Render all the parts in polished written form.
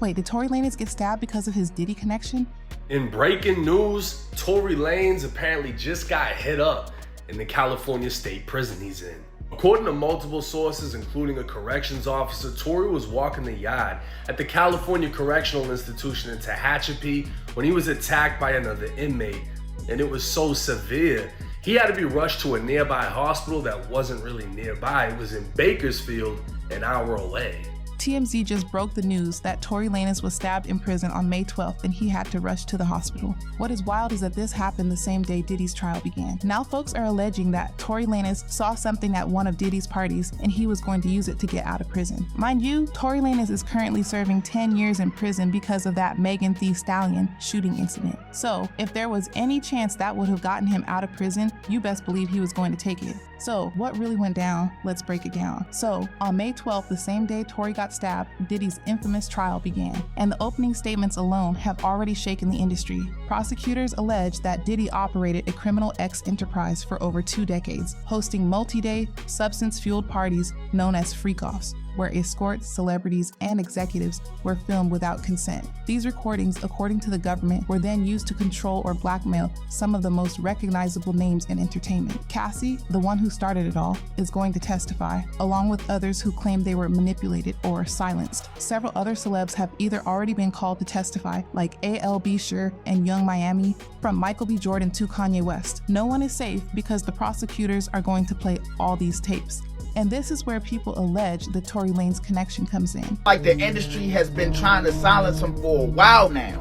Wait, did Tory Lanez get stabbed because of his Diddy connection? In breaking news, Tory Lanez apparently just got hit up in the California state prison he's in. According to multiple sources, including a corrections officer, Tory was walking the yard at the California Correctional Institution in Tehachapi when he was attacked by another inmate, and it was so severe, he had to be rushed to a nearby hospital that wasn't really nearby. It was in Bakersfield, an hour away. TMZ just broke the news that Tory Lanez was stabbed in prison on May 12th and he had to rush to the hospital. What is wild is that this happened the same day Diddy's trial began. Now folks are alleging that Tory Lanez saw something at one of Diddy's parties and he was going to use it to get out of prison. Mind you, Tory Lanez is currently serving 10 years in prison because of that Megan Thee Stallion shooting incident. So if there was any chance that would have gotten him out of prison, you best believe he was going to take it. So what really went down? Let's break it down. So on May 12th, the same day Tory got stabbed, Diddy's infamous trial began, and the opening statements alone have already shaken the industry. Prosecutors allege that Diddy operated a criminal X enterprise for over 2 decades, hosting multi-day, substance-fueled parties known as freak-offs, where escorts, celebrities, and executives were filmed without consent. These recordings, according to the government, were then used to control or blackmail some of the most recognizable names in entertainment. Cassie, the one who started it all, is going to testify, along with others who claim they were manipulated or silenced. Several other celebs have either already been called to testify, like A.L. Sure and Young Miami, from Michael B. Jordan to Kanye West. No one is safe because the prosecutors are going to play all these tapes. And this is where people allege the Tory Lanez connection comes in. Like the industry has been trying to silence him for a while now.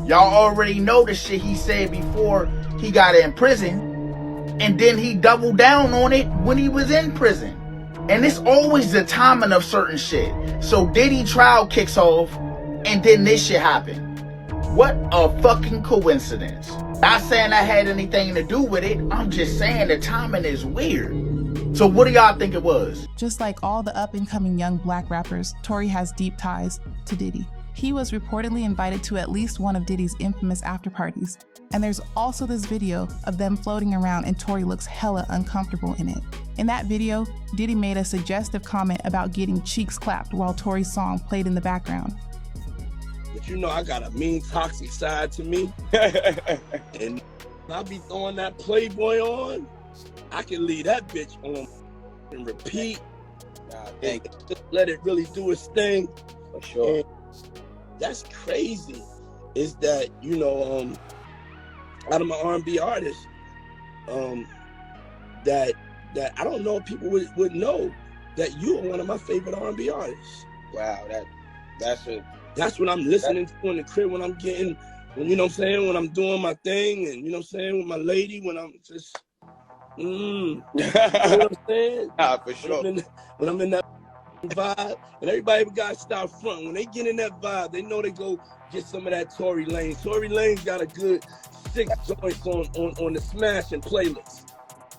Y'all already know the shit he said before he got in prison. And then he doubled down on it when he was in prison. And it's always the timing of certain shit. So Diddy trial kicks off and then this shit happened. What a fucking coincidence. Not saying that had anything to do with it. I'm just saying the timing is weird. So what do y'all think it was? Just like all the up-and-coming young black rappers, Tory has deep ties to Diddy. He was reportedly invited to at least one of Diddy's infamous after-parties. And there's also this video of them floating around and Tory looks hella uncomfortable in it. In that video, Diddy made a suggestive comment about getting cheeks clapped while Tory's song played in the background. But you know I got a mean, toxic side to me. And I'll be throwing that Playboy on. I can leave that bitch on and repeat. And just let it really do its thing. For sure. And that's crazy. Is that, you know, out of my R&B artists, that I don't know if people would know that you are one of my favorite R&B artists. Wow, that's what I'm listening to in the crib when I'm getting, you know what I'm saying, when I'm doing my thing, and you know what I'm saying, with my lady, when I'm just. You know what I'm saying? For sure. When I'm in that vibe, and everybody got to start front. When they get in that vibe, they know they go get some of that Tory Lanez. Tory Lanez got a good 6 joints on the Smash and playlist.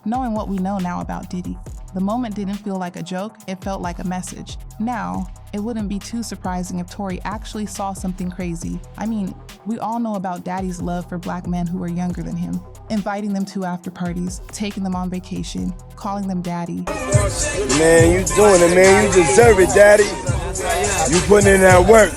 Knowing what we know now about Diddy, the moment didn't feel like a joke, it felt like a message. Now, it wouldn't be too surprising if Tory actually saw something crazy. I mean, we all know about Daddy's love for black men who are younger than him, inviting them to after parties, taking them on vacation, calling them daddy. Man, you doing it, man. You deserve it, daddy. You putting in that work.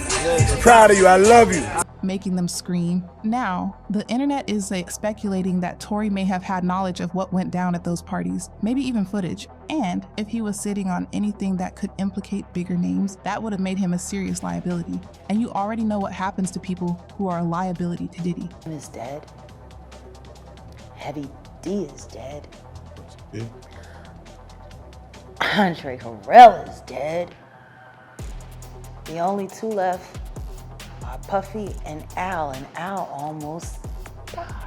Proud of you. I love you. Making them scream. Now, the internet is speculating that Tory may have had knowledge of what went down at those parties, maybe even footage. And if he was sitting on anything that could implicate bigger names, that would have made him a serious liability. And you already know what happens to people who are a liability to Diddy. Is dead. Heavy D is dead. Yeah. Andre Harrell is dead. The only 2 left are Puffy and Al almost died.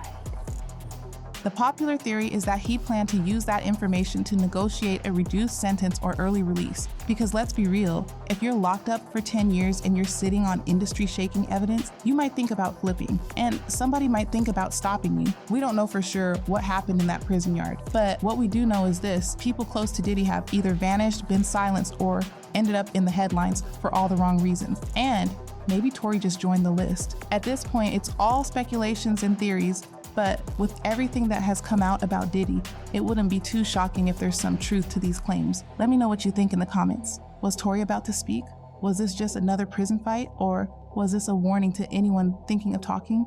The popular theory is that he planned to use that information to negotiate a reduced sentence or early release. Because let's be real, if you're locked up for 10 years and you're sitting on industry-shaking evidence, you might think about flipping. And somebody might think about stopping you. We don't know for sure what happened in that prison yard. But what we do know is this: people close to Diddy have either vanished, been silenced, or ended up in the headlines for all the wrong reasons. And maybe Tory just joined the list. At this point, it's all speculations and theories, but with everything that has come out about Diddy, it wouldn't be too shocking if there's some truth to these claims. Let me know what you think in the comments. Was Tory about to speak, Was this just another prison fight, or was this a warning to anyone thinking of talking?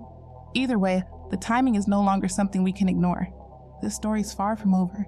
Either way, the timing is no longer something we can ignore. This story's far from over.